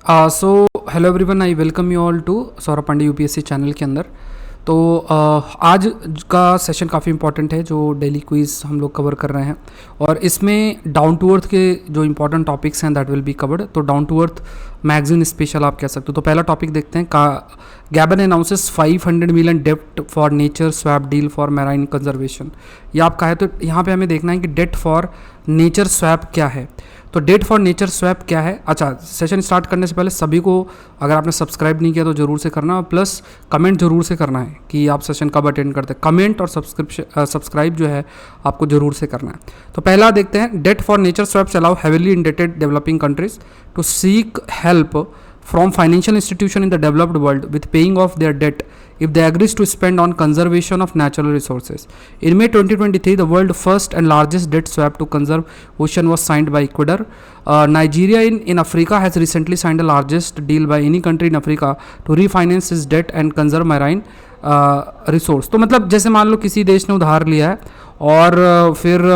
So hello everyone, I welcome you all to Saurabh Pandey UPSC channel के अंदर। तो आज का सेशन काफ़ी इंपॉर्टेंट है, जो डेली क्विज़ हम लोग कवर कर रहे हैं और इसमें डाउन टू अर्थ के जो इंपॉर्टेंट टॉपिक्स हैं दैट विल बी कवर्ड। तो down to earth magazine special आप कह सकते हो। तो पहला टॉपिक देखते हैं, Gabon announces 500 million debt for nature swap deal for marine conservation. ये आपका है, तो यहाँ पे हमें देखना है कि डेट फॉर नेचर स्वैप क्या है। तो डेट फॉर नेचर स्वैप क्या है। अच्छा, सेशन स्टार्ट करने से पहले सभी को, अगर आपने सब्सक्राइब नहीं किया तो ज़रूर से करना और प्लस कमेंट जरूर से करना है कि आप सेशन कब अटेंड करते हैं। कमेंट और सब्सक्राइब जो है आपको जरूर से करना है। तो पहला देखते हैं, debt for nature swaps allow heavily indebted developing countries to seek help from financial institution in the developed world with paying off their debt if they agrees to spend on conservation of natural resources. In May 2023, the world's first and largest debt swap to conserve ocean was signed by Ecuador. Nigeria in Africa has recently signed the largest deal by any country in Africa to refinance its debt and conserve marine resource. तो मतलब जैसे मान लो किसी देश ने उधार लिया है और फिर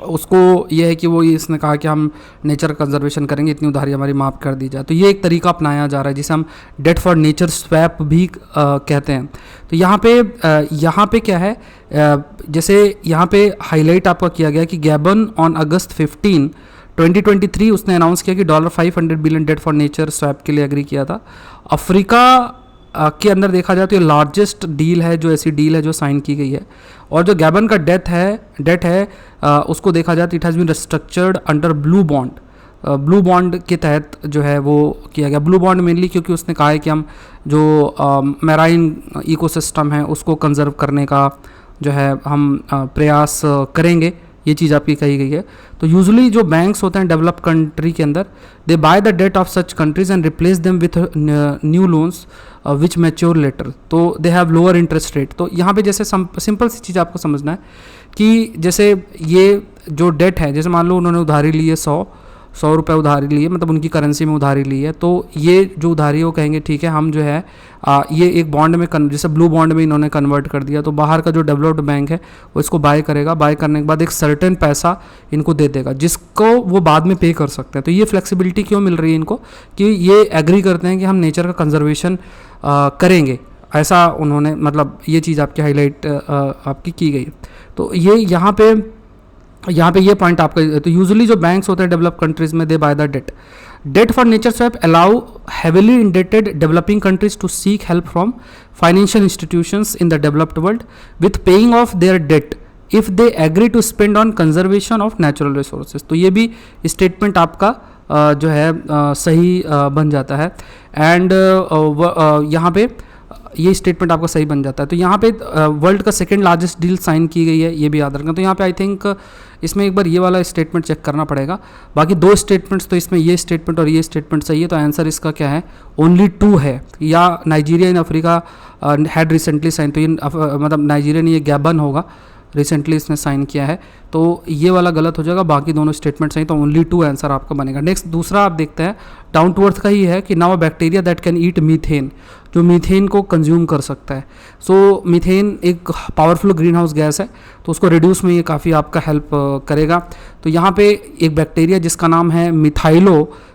उसको ये है कि वो इसने कहा कि हम नेचर कंजर्वेशन करेंगे, इतनी उधारी हमारी माफ़ कर दी जाए। तो ये एक तरीका अपनाया जा रहा है जिसे हम डेट फॉर नेचर स्वैप भी कहते हैं। तो यहाँ पे क्या है, जैसे यहाँ पे हाईलाइट आपका किया गया कि गैबन ऑन अगस्त 15 2023 उसने अनाउंस किया कि $500 billion debt for nature swap के लिए एग्री किया था। अफ्रीका के अंदर देखा जाए तो ये लार्जेस्ट डील है, जो ऐसी डील है जो साइन की गई है। और जो गैबन का डेट है उसको देखा जाए तो it has been structured under blue bond के तहत जो है वो किया गया। ब्लू बॉन्ड मेनली क्योंकि उसने कहा है कि हम जो मैराइन इकोसिस्टम है उसको कंजर्व करने का जो है हम प्रयास करेंगे, ये चीज़ आपकी कही गई है। तो यूजुअली जो बैंक्स होते हैं डेवलप कंट्री के अंदर, they buy the debt of such countries and replace them with new loans which mature later. तो they have lower interest rate. तो यहाँ पे जैसे सिंपल सी चीज़ आपको समझना है कि जैसे ये जो डेट है, जैसे मान लो उन्होंने उधारी ली है 100 रुपये उधारी ली है, मतलब उनकी करेंसी में उधारी ली है। तो ये जो उधारी है वो कहेंगे ठीक है, हम जो है ये एक बॉन्ड में जैसे ब्लू बॉन्ड में इन्होंने कन्वर्ट कर दिया। तो बाहर का जो डेवलप्ड बैंक है वो इसको बाय करेगा, बाय करने के बाद एक सर्टेन पैसा इनको दे देगा जिसको वो बाद में पे कर सकते हैं। तो ये फ्लेक्सिबिलिटी क्यों मिल रही है इनको कि ये एग्री करते हैं कि हम नेचर का कंजर्वेशन करेंगे, ऐसा उन्होंने, मतलब ये चीज़ आपकी हाईलाइट आपकी की गई। तो ये यहाँ पे ये पॉइंट आपका। तो यूजुअली जो बैंक्स होते हैं डेवलप कंट्रीज में, they buy the debt for nature swap allow heavily indebted developing countries to seek help from financial institutions in the developed world with paying off their debt if they agree to spend on conservation of natural resources. तो ये भी statement आपका जो है सही बन जाता है। एंड यहाँ पे ये स्टेटमेंट आपका सही बन जाता है। तो यहाँ पे वर्ल्ड का सेकंड लार्जेस्ट डील साइन की गई है, ये भी याद रखना। तो यहाँ पे आई थिंक इसमें एक बार ये वाला स्टेटमेंट चेक करना पड़ेगा। बाकी दो स्टेटमेंट्स, तो इसमें ये स्टेटमेंट और ये स्टेटमेंट सही है। तो आंसर इसका क्या है, ओनली 2 है। या Nigeria in Africa had recently sign, तो ये मतलब नाइजीरिया ने, ये गैबन होगा, रिसेंटली इसने साइन किया है। तो ये वाला गलत हो जाएगा, बाकी दोनों स्टेटमेंट सही। तो ओनली 2 आंसर आपका बनेगा। नेक्स्ट दूसरा आप देखते हैं, डाउन टू अर्थ का ही है कि now a bacteria that can eat methane, जो मीथेन को कंज्यूम कर सकता है। सो मीथेन एक पावरफुल ग्रीन हाउस गैस है, तो उसको रिड्यूस में ये काफ़ी आपका हेल्प करेगा। तो यहाँ पे एक बैक्टीरिया जिसका नाम है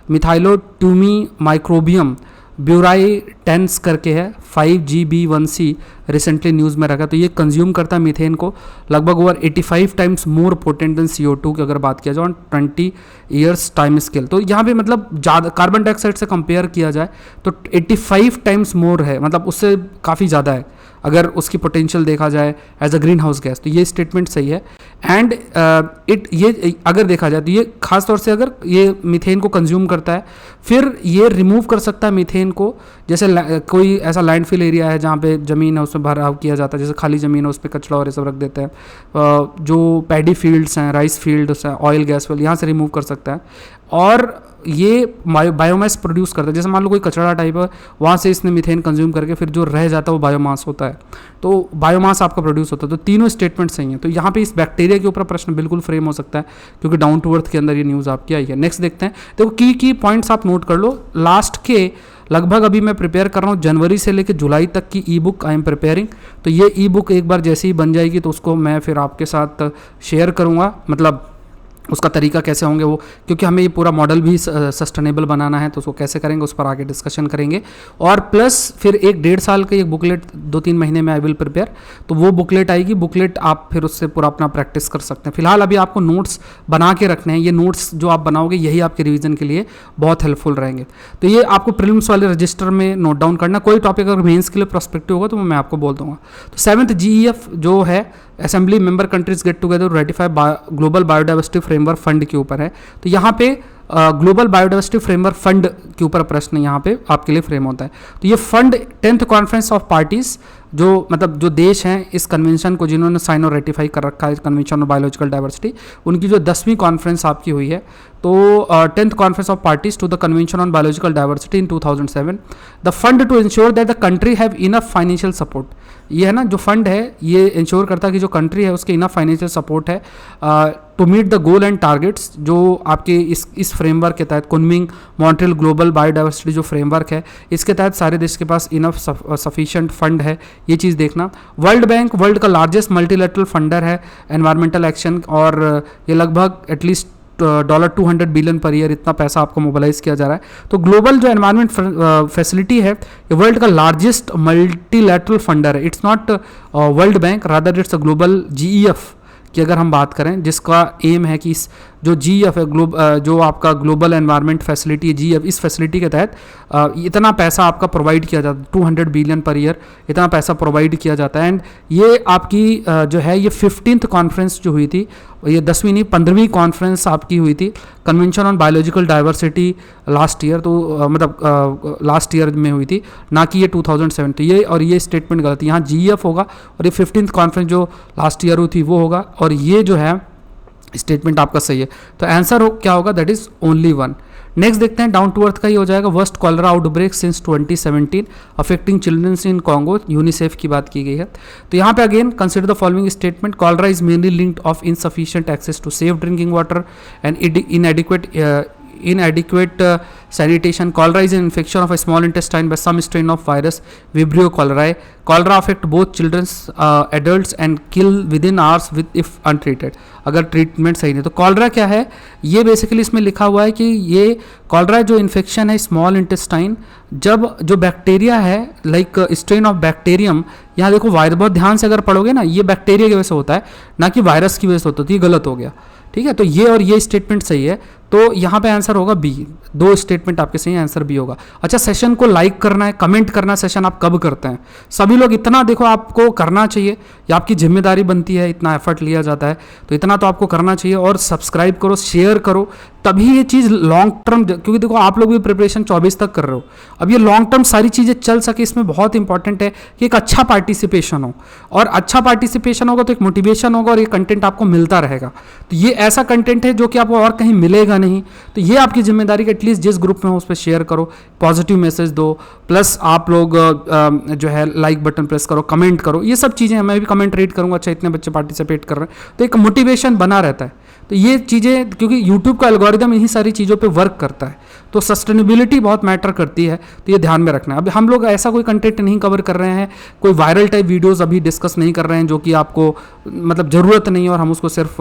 मिथाइलोटूमी माइक्रोबियम ब्यूराइटेंस करके है, 5GB1C, रिसेंटली न्यूज़ में रखा। तो ये कंज्यूम करता है मीथेन को लगभग over 85 times more potent then CO2 की अगर बात किया जाए ऑन 20 ईयर्स टाइम स्केल। तो यहाँ पे मतलब ज़्यादा कार्बन डाइऑक्साइड से कंपेयर किया जाए तो 85 टाइम्स मोर है, मतलब उससे काफ़ी ज़्यादा है अगर उसकी पोटेंशियल देखा जाए as a greenhouse gas. तो ये स्टेटमेंट सही है। एंड ये अगर देखा जाए तो ये खास तौर से अगर ये मीथेन को कंज्यूम करता है, फिर ये रिमूव कर सकता है मीथेन को। जैसे कोई ऐसा लैंडफिल एरिया है जहाँ पे ज़मीन है उसमें भराव किया जाता है, जैसे खाली ज़मीन है उस पर कचरा और ये सब रख देते हैं। जो पैडी फील्ड्स हैं, राइस फील्ड्स हैं, ऑयल गैस फील्ड, यहाँ से रिमूव कर सकता है। और ये बायोमास प्रोड्यूस करता है। जैसे मान लो कोई कचरा टाइप है, वहाँ से इसने मीथेन कंज्यूम करके फिर जो रह जाता है वो बायोमास होता है। तो बायोमास आपका प्रोड्यूस होता है। तो तीनों स्टेटमेंट सही हैं। तो यहाँ पे इस बैक्टीरिया के ऊपर प्रश्न बिल्कुल फ्रेम हो सकता है क्योंकि डाउन टू अर्थ के अंदर ये न्यूज़ आपकी आई है। नेक्स्ट देखते हैं। देखो की पॉइंट्स आप नोट कर लो। लास्ट के लगभग अभी मैं प्रिपेयर कर रहा हूँ जनवरी से लेकर जुलाई तक की ई बुक आई एम प्रिपेयरिंग। तो ये ई बुक एक बार जैसे ही बन जाएगी तो उसको मैं फिर आपके साथ शेयर करूँगा, मतलब उसका तरीका कैसे होंगे वो, क्योंकि हमें ये पूरा मॉडल भी सस्टेनेबल बनाना है, तो उसको कैसे करेंगे उस पर आगे डिस्कशन करेंगे। और प्लस फिर 1-1.5 साल का एक बुकलेट 2-3 महीने में आई विल प्रिपेयर, तो वो बुकलेट आएगी, बुकलेट आप फिर उससे पूरा अपना प्रैक्टिस कर सकते हैं। फिलहाल अभी आपको नोट्स बना के रखने हैं, ये नोट्स जो आप बनाओगे यही आपके रिवीजन के लिए बहुत हेल्पफुल रहेंगे। तो ये आपको प्रीलिम्स वाले रजिस्टर में नोट डाउन करना, कोई टॉपिक अगर मेंस के लिए प्रोस्पेक्टिव होगा तो मैं आपको बोल दूंगा। तो 7th GEF जो है assembly member countries get together ratify global biodiversity framework fund के ऊपर है। तो यहाँ पे ग्लोबल बायोडाइवर्सिटी फ्रेमवर्क फंड के ऊपर प्रश्न यहाँ पे आपके लिए फ्रेम होता है। तो ये fund 10th conference of parties, जो मतलब जो देश हैं इस कन्वेंशन को जिन्होंने साइन और रेटिफाई कर रखा है, कन्वेंशन ऑन बायोलॉजिकल डाइवर्सिटी, उनकी जो 10वीं कॉन्फ्रेंस आपकी हुई है, तो 10th conference of parties to the convention on biological diversity in 2007, the fund to ensure that the country have enough financial support. ये है ना, जो फंड है ये इंश्योर करता है कि जो कंट्री है उसके इनफ फाइनेंशियल सपोर्ट है to meet the goal and targets, जो आपके इस फ्रेमवर्क के तहत कुनमिंग मॉन्ट्रियल ग्लोबल बायोडाइवर्सिटी जो फ्रेमवर्क है, इसके तहत सारे देश के पास इनफ सफिशिएंट फंड है, ये चीज़ देखना। वर्ल्ड बैंक वर्ल्ड का लार्जेस्ट मल्टीलेटरल फंडर है एनवायरमेंटल एक्शन, और ये लगभग एटलीस्ट $200 बिलियन पर ईयर इतना पैसा आपको मोबिलाइज किया जा रहा है। तो ग्लोबल जो एनवायरमेंट फैसिलिटी है ये वर्ल्ड का लार्जेस्ट मल्टीलैटरल फंडर है। It's not world bank, rather it's a global GEF की अगर हम बात करें, जिसका एम है कि इस जो GEF है जो आपका ग्लोबल एनवायरनमेंट फैसिलिटी है GEF, इस फैसिलिटी के तहत इतना पैसा आपका प्रोवाइड किया जाता है, 200 बिलियन पर ईयर इतना पैसा प्रोवाइड किया जाता है। एंड ये आपकी जो है ये 15th कॉन्फ्रेंस जो हुई थी, ये 10वीं नहीं 15वीं कॉन्फ्रेंस आपकी हुई थी convention on biological diversity last year, तो मतलब लास्ट ईयर में हुई थी, ना कि ये 2007। तो ये और ये स्टेटमेंट गलत है, यहाँ GEF होगा और ये 15th कॉन्फ्रेंस जो लास्ट ईयर हुई थी वो होगा, और ये जो है स्टेटमेंट आपका सही है। तो आंसर क्या होगा, दैट इज ओनली 1। नेक्स्ट देखते हैं, डाउन टू अर्थ का ही हो जाएगा। Worst cholera outbreak since 2017 affecting childrens in Congo, UNICEF की बात की गई है। तो यहाँ पे again consider the following statement, cholera is mainly linked of insufficient access to safe drinking water and inadequate sanitation. Cholera is an infection of a small intestine by some strain of virus Vibrio cholerae. Cholera affect both children, adults and kill within hours with if untreated. अगर treatment सही नहीं तो cholera क्या है, ये basically इसमें लिखा हुआ है कि ये कॉलरा जो इन्फेक्शन है स्मॉल इंटेस्टाइन, जब जो बैक्टीरिया है लाइक स्ट्रेन ऑफ बैक्टीरियम, यहाँ देखो वायरस बहुत ध्यान से अगर पढ़ोगे ना, ये बैक्टीरिया की वजह से होता है ना कि वायरस की वजह से होता है, तो ये गलत हो गया। ठीक है, तो ये और ये स्टेटमेंट सही है, तो यहाँ पे आंसर होगा बी। 2 स्टेटमेंट आपके सही है, आंसर बी होगा। अच्छा, सेशन को लाइक करना है, कमेंट करना है, सेशन आप कब करते हैं? सभी लोग इतना देखो आपको करना चाहिए, ये आपकी जिम्मेदारी बनती है, इतना एफर्ट लिया जाता है तो इतना तो आपको करना चाहिए। और सब्सक्राइब करो, शेयर करो, तभी ये चीज़ लॉन्ग टर्म, क्योंकि देखो आप लोग भी प्रिपरेशन 24 तक कर रहे हो, अब ये लॉन्ग टर्म सारी चीज़ें चल सके, इसमें बहुत इंपॉर्टेंट है कि एक अच्छा पार्टिसिपेशन हो, और अच्छा पार्टिसिपेशन होगा तो एक मोटिवेशन होगा और ये कंटेंट आपको मिलता रहेगा। तो ये ऐसा कंटेंट है जो कि आपको और कहीं मिलेगा नहीं, तो ये आपकी जिम्मेदारी कि एटलीस्ट जिस ग्रुप में हो उस पर शेयर करो, पॉजिटिव मैसेज दो, प्लस आप लोग जो है लाइक बटन प्रेस करो, कमेंट करो, ये सब चीज़ें मैं भी कमेंट रीड करूँगा, अच्छा इतने बच्चे पार्टिसिपेट कर रहे हैं, तो एक मोटिवेशन बना रहता है। तो ये चीज़ें, क्योंकि यूट्यूब का एल्गोरिदम इन्हीं सारी चीज़ों पे वर्क करता है, तो सस्टेनेबिलिटी बहुत मैटर करती है, तो ये ध्यान में रखना है। अब हम लोग ऐसा कोई कंटेंट नहीं कवर कर रहे हैं, कोई वायरल टाइप वीडियोस अभी डिस्कस नहीं कर रहे हैं जो कि आपको मतलब ज़रूरत नहीं है और हम उसको सिर्फ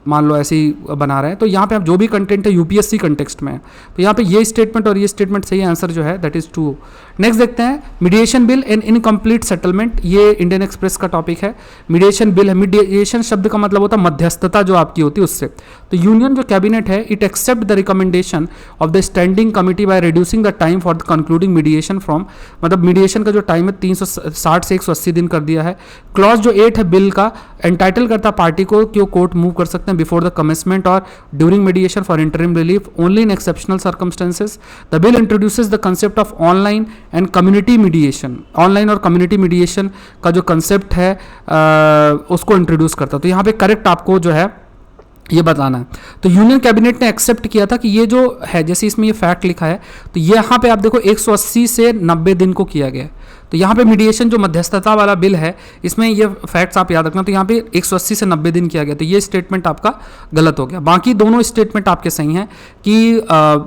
मान लो ऐसे ही बना रहे हैं। तो यहाँ पे आप जो भी कंटेंट है यूपीएससी कंटेक्स्ट में है, तो यहाँ पे ये स्टेटमेंट और ये स्टेटमेंट सही आंसर जो है दैट इज़ ट्रू। नेक्स्ट देखते हैं, mediation bill and incomplete settlement, ये इंडियन एक्सप्रेस का टॉपिक है। मीडिएशन बिल है, मीडिएशन शब्द का मतलब होता है मध्यस्थता जो आपकी होती है उससे। तो यूनियन जो कैबिनेट है, it accept the recommendation of the standing committee by reducing the time for the concluding mediation from, मतलब मीडिएशन का जो टाइम है 360 से 180 दिन कर दिया है। क्लॉज जो 8 है बिल का, एंटाइटल करता पार्टी को कि वो कोर्ट मूव कर सकते हैं बिफोर द कमेंसमेंट और during mediation for interim relief only in exceptional circumstances. The bill introduces the concept of online and community mediation, online और कम्युनिटी मीडिएशन का जो कंसेप्ट है उसको इंट्रोड्यूस करता है। तो यहाँ पे करेक्ट आपको जो है ये बताना है। तो यूनियन कैबिनेट ने एक्सेप्ट किया था कि ये जो है, जैसे इसमें ये फैक्ट लिखा है, तो यहाँ पे आप देखो 180 से 90 दिन को किया गया है। तो यहाँ पे मीडिएशन जो मध्यस्थता वाला बिल है, इसमें ये फैक्ट्स आप याद रखना। तो यहाँ पे 180 से 90 दिन किया गया, तो ये स्टेटमेंट आपका गलत हो गया। बाकी दोनों स्टेटमेंट आपके सही हैं कि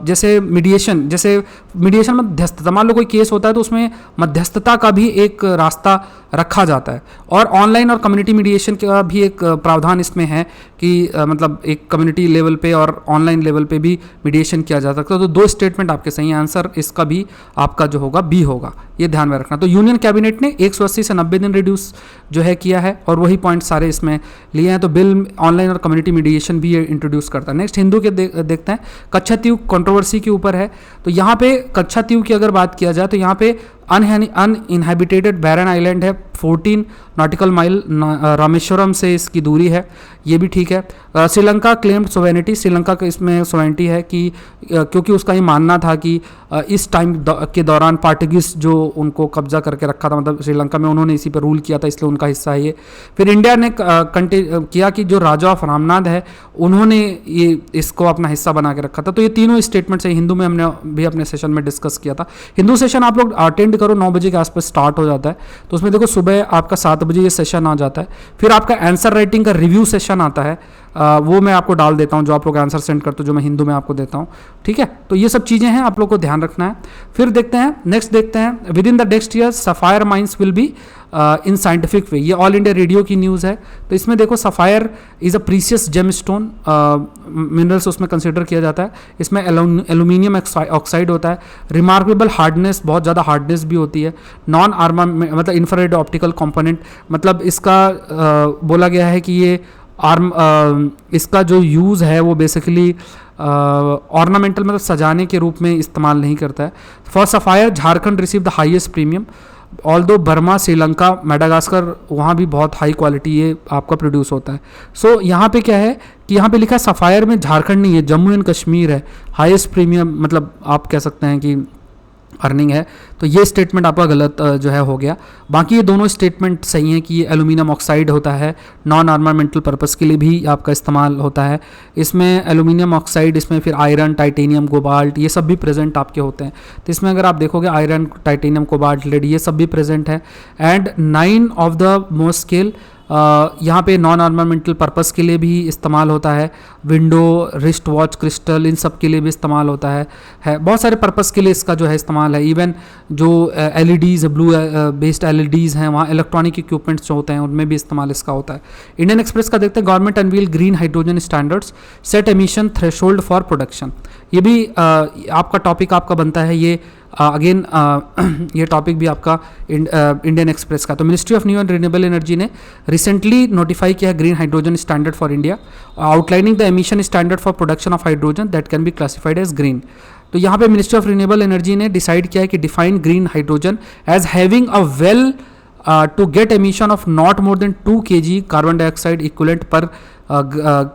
जैसे मीडिएशन मध्यस्थता, मान लो कोई केस होता है तो उसमें मध्यस्थता का भी एक रास्ता रखा जाता है, और ऑनलाइन और कम्युनिटी मीडिएशन का भी एक प्रावधान इसमें है कि मतलब एक कम्युनिटी लेवल पे और ऑनलाइन लेवल पे भी मीडिएशन किया जा सकता है। तो दो स्टेटमेंट आपके सही हैं, आंसर इसका भी आपका जो होगा बी होगा, ये ध्यान में रखना। तो यूनियन कैबिनेट ने 180 से 90 दिन रिड्यूस जो है किया है, और वही पॉइंट सारे इसमें लिए हैं। तो बिल ऑनलाइन और कम्युनिटी मीडिएशन भी ये इंट्रोड्यूस करता है। नेक्स्ट हिंदू के देखते हैं, कच्छातीव कंट्रोवर्सी के ऊपर है। तो यहाँ पे कच्छातीव की अगर बात किया जाए तो यहाँ पे अनइनहेबिटेटेड बैरन आइलैंड है, 14 नॉटिकल माइल रामेश्वरम से इसकी दूरी है, ये भी ठीक है। श्रीलंका क्लेम्ड सोवेनिटी, श्रीलंका का इसमें सोवेनिटी है कि क्योंकि उसका ये मानना था कि इस टाइम के दौरान पार्टुगीज जो उनको कब्जा करके रखा था, मतलब श्रीलंका में उन्होंने इसी पर रूल किया था, इसलिए उनका हिस्सा है ये। फिर इंडिया ने किया कि जो राजा ऑफ रामनाथ है उन्होंने ये इसको अपना हिस्सा बना के रखा था। तो ये तीनों स्टेटमेंट्स है, हिंदू में हमने भी अपने सेशन में डिस्कस किया था। हिंदू सेशन आप लोग अटेंड करो, 9 बजे के आसपास स्टार्ट हो जाता है। तो उसमें देखो सुबह आपका 7 बजे ये सेशन आ जाता है। फिर आपका आंसर राइटिंग का रिव्यू सेशन आता है, वो मैं आपको डाल देता हूँ, जो आप लोग आंसर सेंड करते हो, जो मैं हिंदू में आपको देता हूँ, ठीक है। तो ये सब चीज़ें हैं, आप लोग को ध्यान रखना है। फिर देखते हैं, नेक्स्ट देखते हैं, with in the next year sapphire mines will be in scientific way. ये ऑल इंडिया रेडियो की न्यूज़ है। तो इसमें देखो sapphire is a precious gemstone minerals उसमें कंसिडर किया जाता है। इसमें एल्यूमिनियम ऑक्साइड होता है, रिमार्केबल हार्डनेस, बहुत ज़्यादा हार्डनेस भी होती है, नॉन आर्मामेंट मतलब इंफ्रारेड ऑप्टिकल कंपोनेंट, मतलब इसका बोला गया है कि ये इसका जो यूज़ है वो बेसिकली ऑर्नामेंटल मतलब सजाने के रूप में इस्तेमाल नहीं करता है। For sapphire Jharkhand receive the highest premium, although Burma, Sri Lanka, Madagascar, वहाँ भी बहुत हाई क्वालिटी ये आपका प्रोड्यूस होता है। सो यहाँ पे क्या है कि यहाँ पे लिखा है सफ़ायर में झारखंड नहीं है, जम्मू एंड कश्मीर है हाईएस्ट प्रीमियम, मतलब आप कह सकते हैं कि अर्निंग है। तो ये स्टेटमेंट आपका गलत जो है हो गया। बाकी ये दोनों स्टेटमेंट सही हैं कि ये एल्यूमिनियम ऑक्साइड होता है, नॉन आर्मामेंटल पर्पस के लिए भी आपका इस्तेमाल होता है। इसमें एल्यूमिनियम ऑक्साइड, इसमें फिर आयरन, टाइटेनियम, कोबाल्ट, ये सब भी प्रेजेंट आपके होते हैं। तो इसमें अगर आप देखोगे आयरन, टाइटेनियम, कोबाल्ट, लेड, ये सब भी प्रेजेंट है। And 9 of the most scale यहाँ पे नॉन आर्मामेंटल पर्पस के लिए भी इस्तेमाल होता है। विंडो, रिस्ट वॉच, क्रिस्टल, इन सब के लिए भी इस्तेमाल होता है बहुत सारे पर्पस के लिए इसका जो है इस्तेमाल है। इवन जो एलईडीज़, ब्लू बेस्ड एलईडीज़ हैं, वहाँ इलेक्ट्रॉनिक इक्विपमेंट्स जो होते हैं उनमें भी इस्तेमाल इसका होता है। इंडियन एक्सप्रेस का देखते हैं, government unveil green hydrogen standards, set emission threshold for production. ये भी आपका टॉपिक आपका बनता है, ये अगेन ये टॉपिक भी आपका इंडियन एक्सप्रेस का। तो ministry of new and renewable energy ने रिसेंटली नोटिफाई किया green hydrogen standard for India, outlining the emission standard for production of hydrogen that can be classified as green. तो यहाँ पे मिनिस्ट्री ऑफ रिन्यूएबल एनर्जी ने decide किया है कि define green hydrogen as having a well to get emission of not more than 2 kg carbon dioxide equivalent per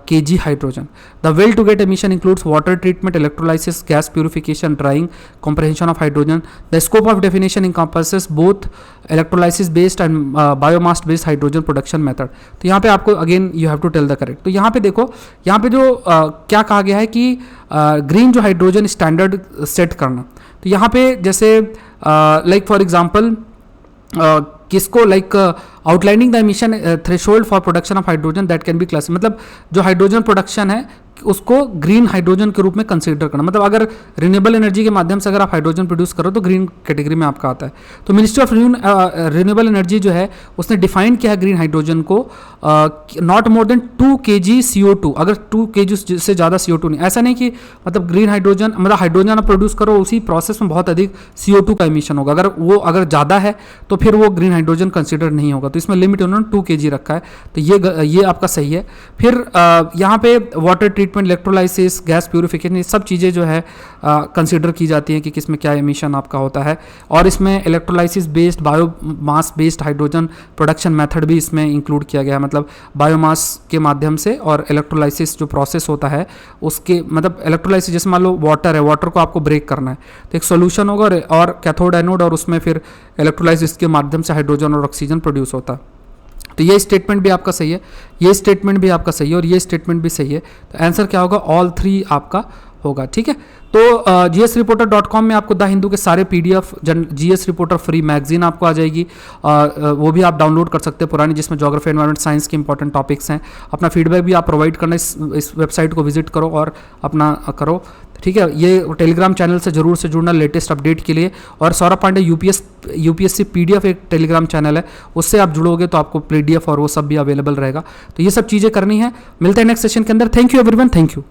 kg hydrogen. The well to get emission includes water treatment, electrolysis, gas purification, drying, compression of hydrogen. The scope of definition encompasses both electrolysis based and biomass based hydrogen production method. तो यहाँ पे आपको again you have to tell the correct. तो यहाँ पे देखो, यहाँ पे जो क्या कहा गया है कि ग्रीन जो हाइड्रोजन स्टैंडर्ड सेट करना। तो यहाँ पे जैसे लाइक फॉर एग्जांपल किसको like outlining the emission threshold for production of hydrogen that can B class, मतलब जो हाइड्रोजन प्रोडक्शन है उसको ग्रीन हाइड्रोजन के रूप में कंसीडर करना। मतलब अगर रिन्यूएबल एनर्जी के माध्यम से अगर आप हाइड्रोजन प्रोड्यूस करो तो ग्रीन कैटेगरी में आपका आता है। तो मिनिस्ट्री ऑफ रिन्यूएबल एनर्जी जो है उसने डिफाइन किया है ग्रीन हाइड्रोजन को not more than 2 kg CO2, अगर 2 kg से ज़्यादा CO2 नहीं, ऐसा नहीं कि मतलब ग्रीन हाइड्रोजन मतलब हाइड्रोजन आप प्रोड्यूस करो उसी प्रोसेस में बहुत अधिक CO2 का एमिशन होगा, अगर ज़्यादा है तो फिर वो ग्रीन हाइड्रोजन कंसिडर नहीं होगा। तो इसमें लिमिट उन्होंने 2 kg रखा है, तो ये आपका सही है। फिर यहाँ पे water treatment, electrolysis, gas purification, ये सब चीज़ें जो है कंसीडर की जाती हैं कि किसमें क्या एमिशन आपका होता है। और इसमें electrolysis based, biomass based hydrogen production method भी इसमें इंक्लूड किया गया है। मतलब बायोमास के माध्यम से और इलेक्ट्रोलाइसिस जो प्रोसेस होता है उसके मतलब इलेक्ट्रोलाइसिस जैसे मान लो वाटर है, वाटर को आपको ब्रेक करना है तो एक सोल्यूशन होगा और कैथोड एनोड, और उसमें फिर इलेक्ट्रोलाइसिस के माध्यम से हाइड्रोजन और ऑक्सीजन प्रोड्यूस होता है। तो ये स्टेटमेंट भी आपका सही है, ये स्टेटमेंट भी आपका सही है और ये स्टेटमेंट भी सही है। तो आंसर क्या होगा, ऑल 3 आपका होगा, ठीक है। तो gsreporter.com में आपको द हिंदू के सारे PDF GS reporter free magazine आपको आ जाएगी, वो भी आप डाउनलोड कर सकते हैं पुरानी, जिसमें ज्योग्राफी एनवायरमेंट साइंस के इंपॉर्टेंट टॉपिक्स हैं। अपना फीडबैक भी आप प्रोवाइड करना, इस वेबसाइट को विजिट करो और अपना करो, ठीक है। ये टेलीग्राम चैनल से जरूर से जुड़ना लेटेस्ट अपडेट के लिए। और सौरभ पांडे UPSC PDF एक टेलीग्राम चैनल है, उससे आप जुड़ोगे तो आपको PDF और वो सब भी अवेलेबल रहेगा। तो ये सब चीज़ें करनी है। मिलते हैं नेक्स्ट सेशन के अंदर। Thank you everyone, thank you.